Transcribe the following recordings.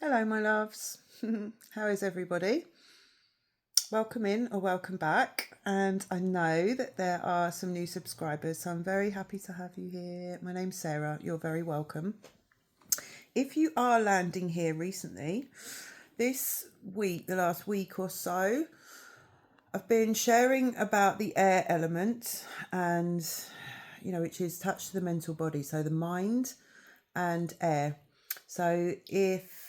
Hello, my loves. How is everybody? Welcome in or welcome back. And I know that there are some new subscribers, so I'm very happy to have you here. My name's Sarah. You're very welcome. If you are landing here recently, this week, the last week or so, I've been sharing about the air element and, which is touch to the mental body. So the mind and air. So if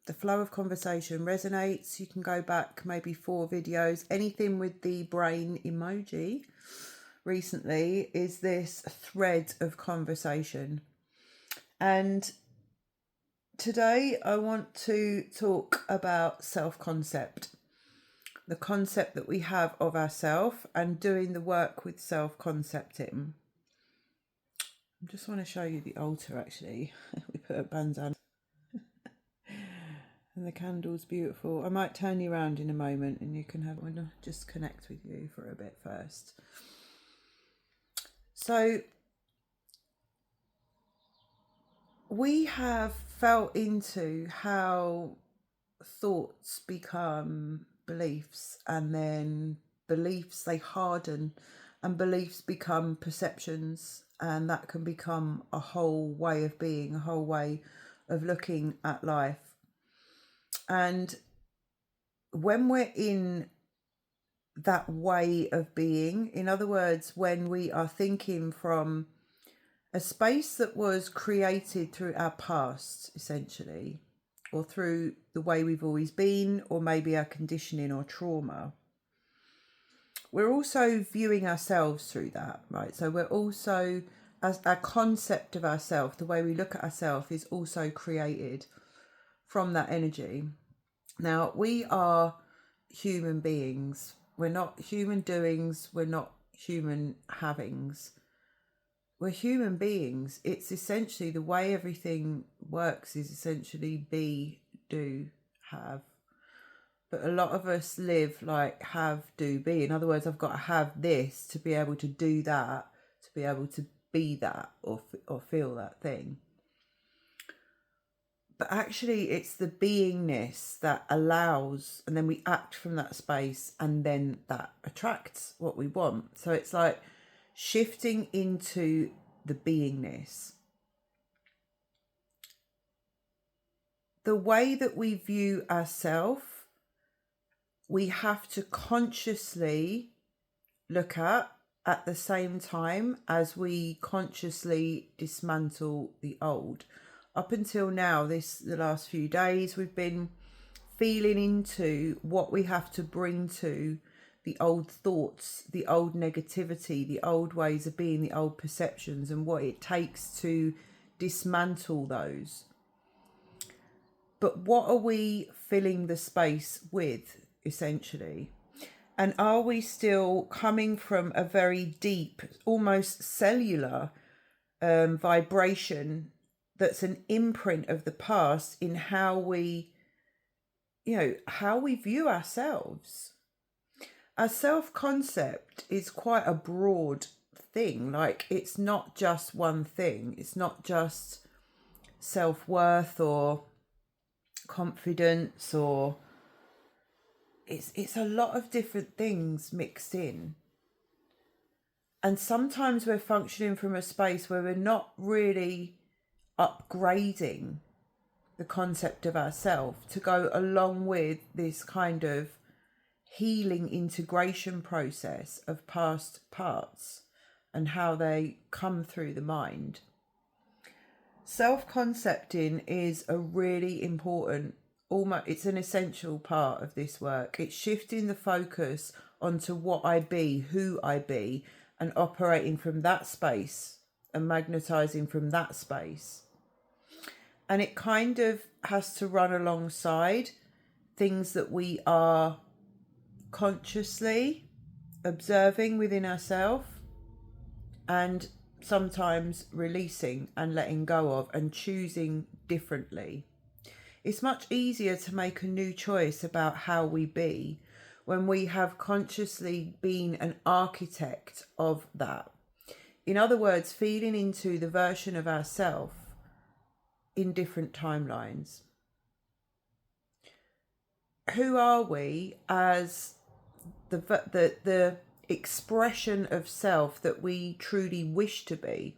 the flow of conversation resonates, you can go back maybe 4 videos. Anything with the brain emoji recently is this thread of conversation. And today I want to talk about self-concept, the concept that we have of ourself and doing the work with self-concepting. I just want to show you the altar actually. We put a bandana. And the candle's beautiful. I might turn you around in a moment and you can have one. Just connect with you for a bit first. So we have felt into how thoughts become beliefs, and then beliefs, they harden, and beliefs become perceptions, and that can become a whole way of being, a whole way of looking at life. And when we're in that way of being, in other words, when we are thinking from a space that was created through our past, essentially, or through the way we've always been, or maybe our conditioning or trauma, we're also viewing ourselves through that, right? So we're also, as our concept of ourselves, the way we look at ourselves is also created from that energy. Now, we are human beings. We're not human doings. We're not human havings. We're human beings. It's essentially the way everything works is essentially be, do, have. But a lot of us live like have, do, be. In other words, I've got to have this to be able to do that, to be able to be that or feel that thing. But actually it's the beingness that allows, and then we act from that space, and then that attracts what we want. So it's like shifting into the beingness. The way that we view ourselves, we have to consciously look at the same time as we consciously dismantle the old. Up until now, the last few days, we've been feeling into what we have to bring to the old thoughts, the old negativity, the old ways of being, the old perceptions, and what it takes to dismantle those. But what are we filling the space with, essentially? And are we still coming from a very deep, almost cellular vibration that's an imprint of the past in how we, how we view ourselves? Our self-concept is quite a broad thing. Like, it's not just one thing. It's not just self-worth or confidence, or it's a lot of different things mixed in. And sometimes we're functioning from a space where we're not really upgrading the concept of ourselves to go along with this kind of healing integration process of past parts and how they come through the mind. Self-concepting is a really important, almost, it's an essential part of this work. It's shifting the focus onto what I be, who I be, and operating from that space and magnetizing from that space. And it kind of has to run alongside things that we are consciously observing within ourselves, and sometimes releasing and letting go of and choosing differently. It's much easier to make a new choice about how we be when we have consciously been an architect of that. In other words, feeding into the version of ourselves in different timelines. who are we as the expression of self that we truly wish to be?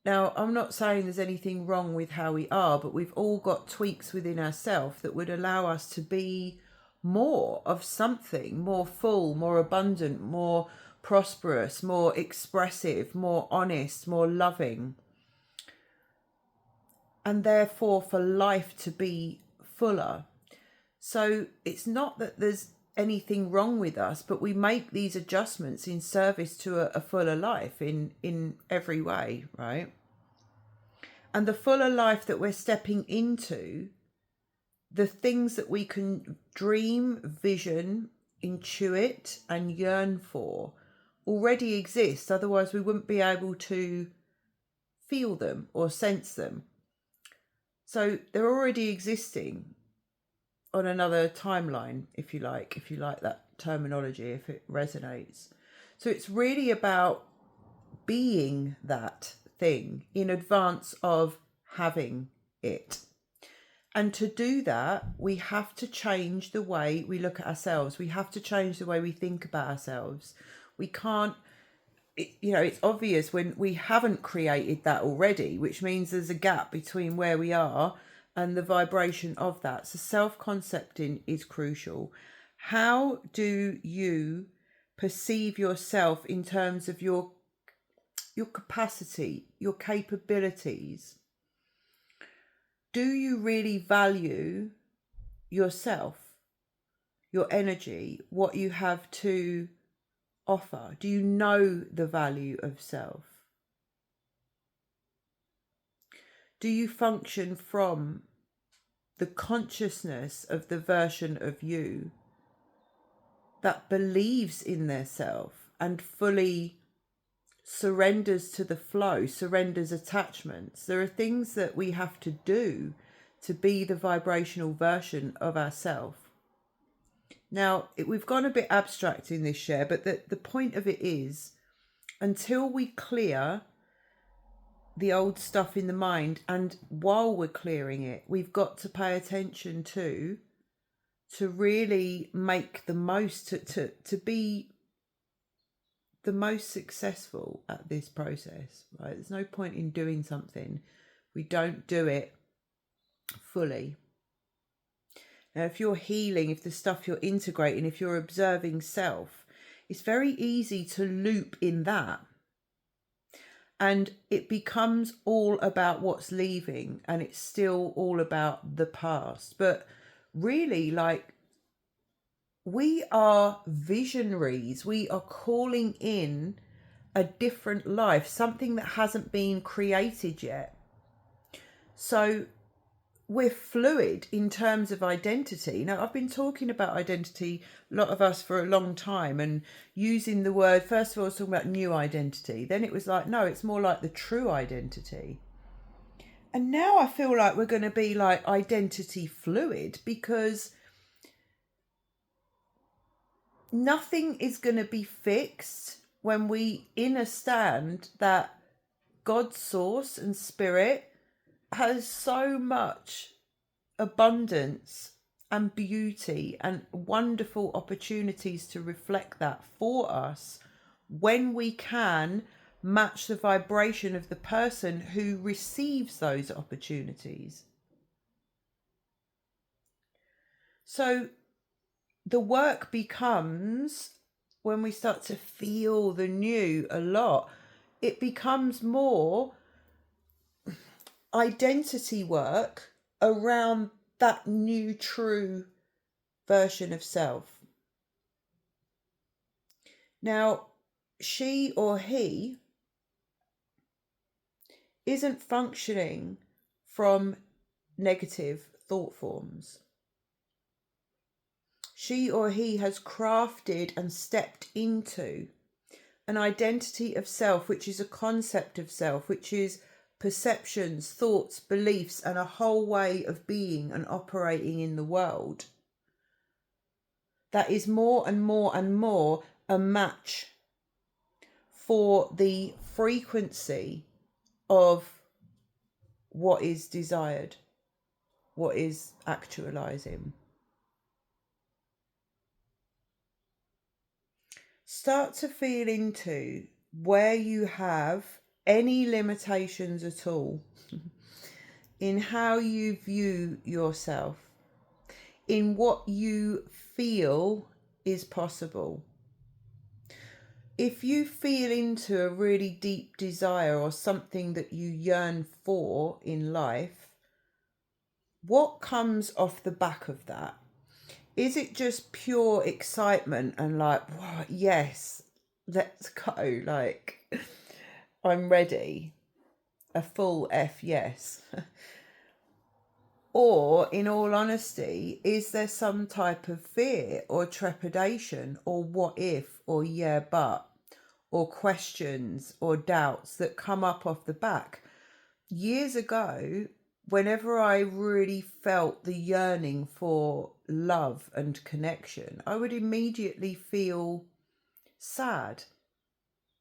Now, I'm not saying there's anything wrong with how we are, but we've all got tweaks within ourselves that would allow us to be more of something, more full, more abundant, more prosperous, more expressive, more honest, more loving. And therefore for life to be fuller. So it's not that there's anything wrong with us, but we make these adjustments in service to a fuller life in every way, right? And the fuller life that we're stepping into, the things that we can dream, vision, intuit, and yearn for already exist. Otherwise, we wouldn't be able to feel them or sense them. So they're already existing on another timeline, if you like that terminology, if it resonates. So it's really about being that thing in advance of having it. And to do that, we have to change the way we look at ourselves. We have to change the way we think about ourselves. We can't, it's obvious when we haven't created that already, which means there's a gap between where we are and the vibration of that. So self-concepting is crucial. How do you perceive yourself in terms of your capacity, your capabilities? Do you really value yourself, your energy, what you have to offer? Do you know the value of self? Do you function from the consciousness of the version of you that believes in their self and fully surrenders to the flow, surrenders attachments? There are things that we have to do to be the vibrational version of ourself. Now, we've gone a bit abstract in this share, but the point of it is, until we clear the old stuff in the mind, and while we're clearing it, we've got to pay attention to really make the most, to be the most successful at this process, right? There's no point in doing something we don't do it fully. Now, if you're healing, if the stuff you're integrating, if you're observing self, it's very easy to loop in that. And it becomes all about what's leaving, and it's still all about the past. But really, we are visionaries. We are calling in a different life, something that hasn't been created yet. So we're fluid in terms of identity. Now, I've been talking about identity, a lot of us, for a long time, and using the word, first of all, I was talking about new identity. Then it was like, no, it's more like the true identity. And now I feel like we're going to be like identity fluid, because nothing is going to be fixed when we understand that God's source and spirit has so much abundance and beauty and wonderful opportunities to reflect that for us when we can match the vibration of the person who receives those opportunities. So the work becomes, when we start to feel the new a lot, it becomes more identity work around that new true version of self. Now, she or he isn't functioning from negative thought forms. She or he has crafted and stepped into an identity of self, which is a concept of self, which is perceptions, thoughts, beliefs, and a whole way of being and operating in the world that is more and more and more a match for the frequency of what is desired, what is actualizing. Start to feel into where you have any limitations at all in how you view yourself, in what you feel is possible. If you feel into a really deep desire or something that you yearn for in life, what comes off the back of that? Is it just pure excitement and like, wow, yes, let's go, like, I'm ready, a full F yes? Or, in all honesty, is there some type of fear or trepidation or what if or yeah, but, or questions or doubts that come up off the back? Years ago, whenever I really felt the yearning for love and connection, I would immediately feel sad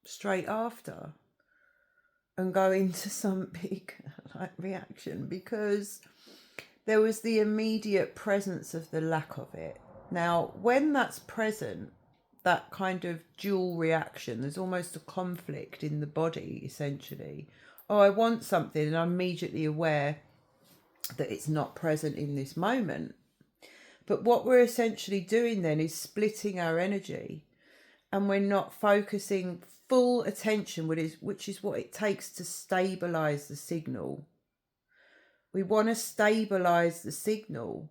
straight after and go into some big like reaction because there was the immediate presence of the lack of it. Now, when that's present, that kind of dual reaction, there's almost a conflict in the body, essentially. Oh, I want something, and I'm immediately aware that it's not present in this moment. But what we're essentially doing then is splitting our energy, and we're not focusing full attention, which is what it takes to stabilize the signal. We want to stabilize the signal,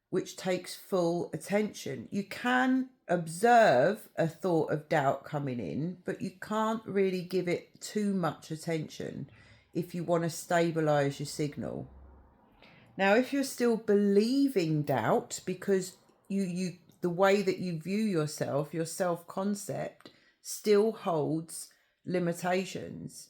which takes full attention. You can observe a thought of doubt coming in, but you can't really give it too much attention if you want to stabilize your signal. Now, if you're still believing doubt because you the way that you view yourself, your self-concept still holds limitations,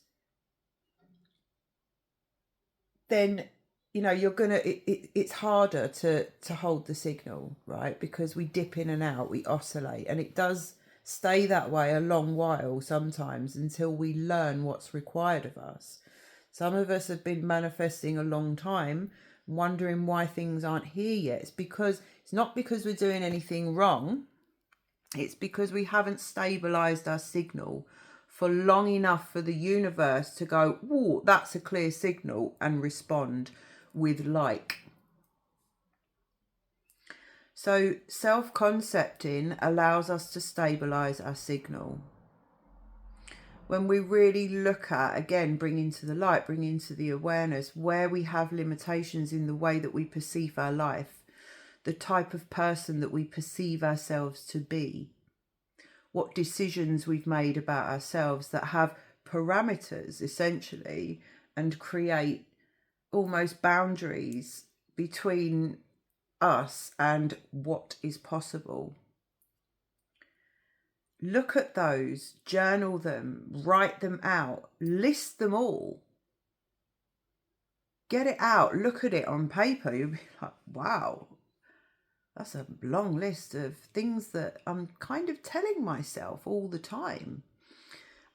then you're gonna it's harder to hold the signal, right? Because we dip in and out, we oscillate, and it does stay that way a long while sometimes until we learn what's required of us. Some of us have been manifesting a long time, wondering why things aren't here yet. It's not because we're doing anything wrong. It's because we haven't stabilized our signal for long enough for the universe to go, "Ooh, that's a clear signal," and respond with like. So self-concepting allows us to stabilize our signal. When we really look at, again, bring into the light, bring into the awareness where we have limitations in the way that we perceive our life, the type of person that we perceive ourselves to be, what decisions we've made about ourselves that have parameters, essentially, and create almost boundaries between us and what is possible. Look at those, journal them, write them out, list them all. Get it out, look at it on paper. You'll be like, wow, that's a long list of things that I'm kind of telling myself all the time.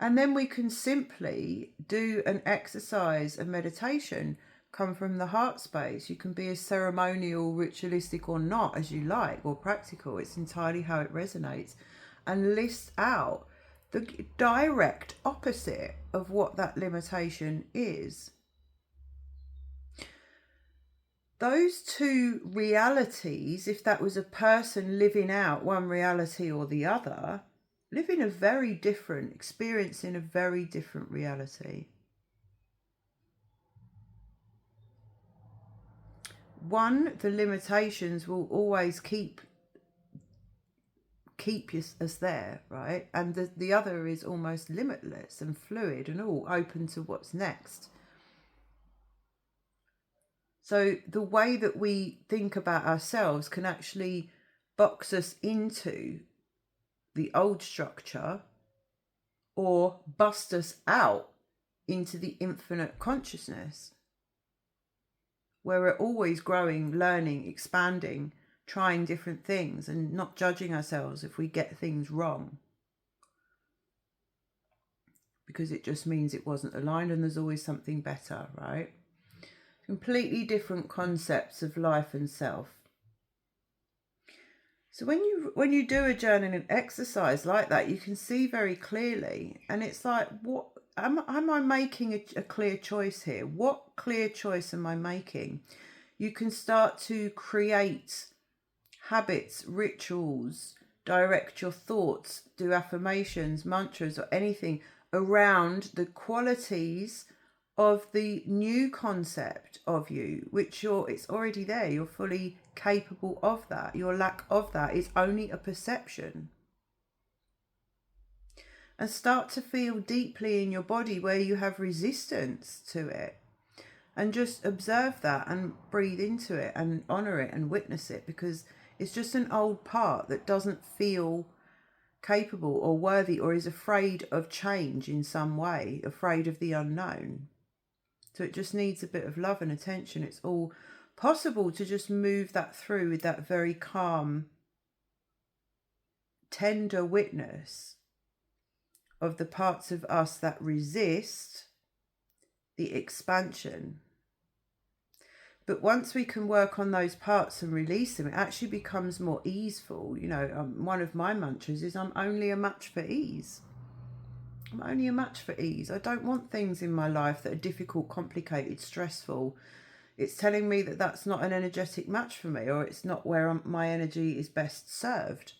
And then we can simply do an exercise, a meditation, come from the heart space. You can be as ceremonial, ritualistic or not as you like, or practical. It's entirely how it resonates. And list out the direct opposite of what that limitation is. Those two realities, if that was a person living out one reality or the other, living a very different, experiencing a very different reality. One, the limitations will always keep us there, right? And the other is almost limitless and fluid and all open to what's next. So the way that we think about ourselves can actually box us into the old structure or bust us out into the infinite consciousness, where we're always growing, learning, expanding, trying different things and not judging ourselves if we get things wrong, because it just means it wasn't aligned and there's always something better, right? Completely different concepts of life and self. So when you do a journaling exercise like that, you can see very clearly, and it's like, what am I making a clear choice here? What clear choice am I making? You can start to create habits, rituals, direct your thoughts, do affirmations, mantras, or anything around the qualities of the new concept of you, which it's already there. You're fully capable of that. Your lack of that is only a perception. And start to feel deeply in your body where you have resistance to it. And just observe that and breathe into it and honor it and witness it, because it's just an old part that doesn't feel capable or worthy, or is afraid of change in some way, afraid of the unknown. So it just needs a bit of love and attention. It's all possible to just move that through with that very calm, tender witness of the parts of us that resist the expansion. But once we can work on those parts and release them, it actually becomes more easeful. One of my mantras is, I'm only a match for ease. I'm only a match for ease. I don't want things in my life that are difficult, complicated, stressful. It's telling me that that's not an energetic match for me, or it's not where my energy is best served.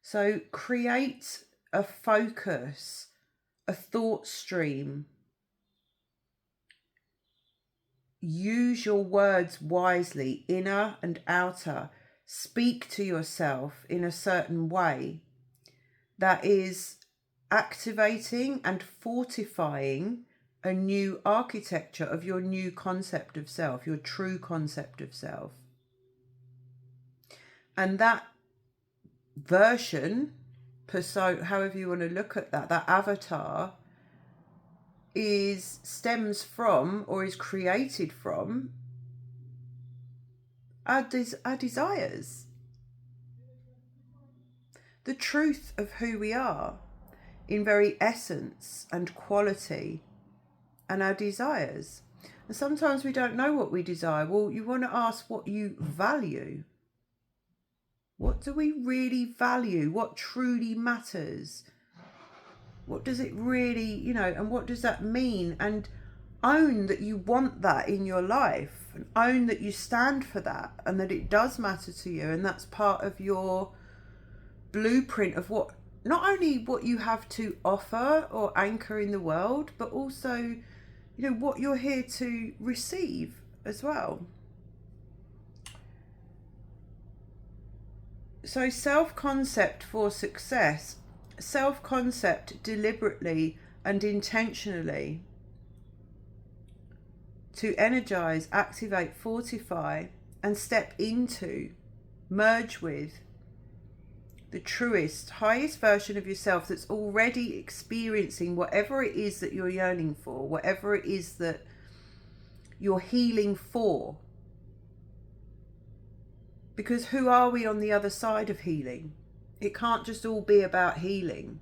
So create a focus, a thought stream. Use your words wisely, inner and outer. Speak to yourself in a certain way that is activating and fortifying a new architecture of your new concept of self, your true concept of self. And that version, persona, however you want to look at that avatar, stems from, or is created from, our desires. The truth of who we are in very essence and quality, and our desires. And sometimes we don't know what we desire. Well, you want to ask what you value. What do we really value? What truly matters? What does it really, and what does that mean? And own that you want that in your life, and own that you stand for that, and that it does matter to you, and that's part of your blueprint of what, not only what you have to offer or anchor in the world, but also, what you're here to receive as well. So self-concept for success. Self-concept deliberately and intentionally to energize, activate, fortify, and step into, merge with the truest, highest version of yourself that's already experiencing whatever it is that you're yearning for, whatever it is that you're healing for. Because who are we on the other side of healing? It can't just all be about healing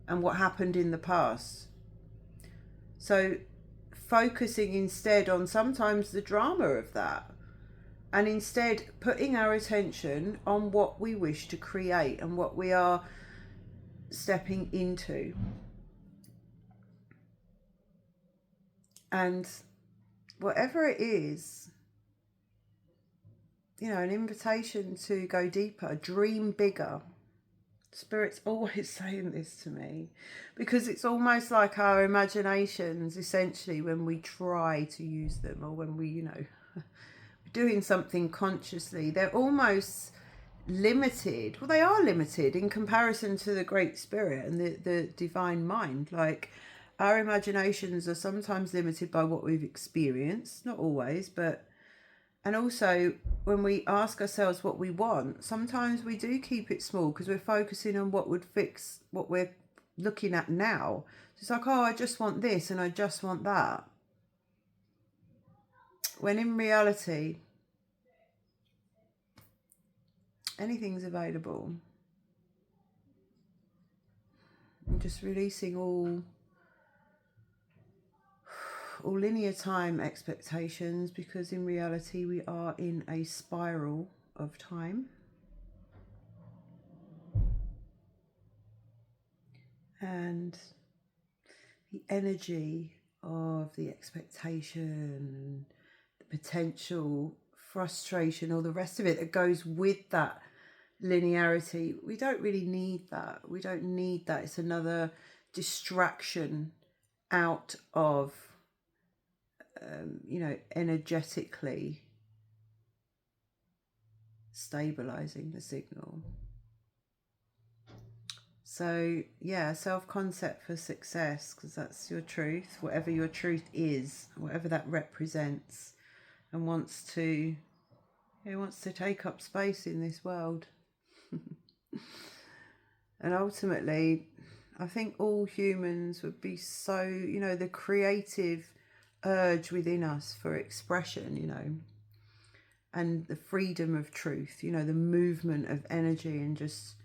and what happened in the past. So focusing instead on sometimes the drama of that, and instead putting our attention on what we wish to create and what we are stepping into. And whatever it is, an invitation to go deeper, dream bigger. Spirit's always saying this to me, because it's almost like our imaginations, essentially, when we try to use them, or when we, doing something consciously, they're almost limited. Well, they are limited in comparison to the Great Spirit and the divine mind. Like, our imaginations are sometimes limited by what we've experienced, not always, but, and also when we ask ourselves what we want, sometimes we do keep it small because we're focusing on what would fix what we're looking at now. So it's like, oh, I just want this and I just want that. When in reality, anything's available. I'm just releasing all linear time expectations, because in reality we are in a spiral of time. and the energy of the expectation and the potential frustration, all the rest of it that goes with that linearity. We don't really need that. We don't need that. It's another distraction out of, energetically stabilizing the signal. So, yeah, self-concept for success, because that's your truth, whatever your truth is, whatever that represents, and wants to take up space in this world. And ultimately, I think all humans would be so, the creative urge within us for expression, and the freedom of truth, the movement of energy and just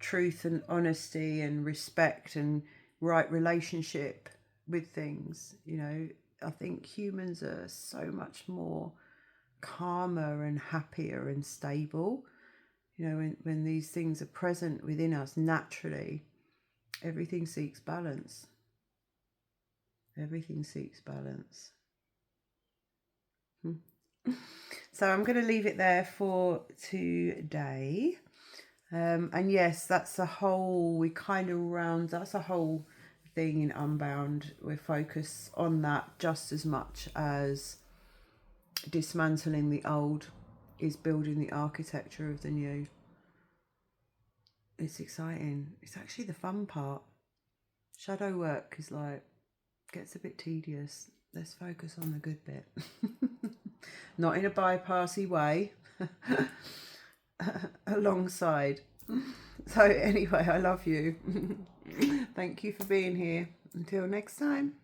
truth and honesty and respect and right relationship with things. I think humans are so much more calmer and happier and stable. When these things are present within us naturally, everything seeks balance. Everything seeks balance. So I'm going to leave it there for today. And yes, that's a whole, that's a whole thing in Unbound. We focus on that just as much as dismantling the old is building the architecture of the new. It's exciting. It's actually the fun part. Shadow work is gets a bit tedious. Let's focus on the good bit. Not in a bypassy way. Alongside. So anyway, I love you. Thank you for being here. Until next time.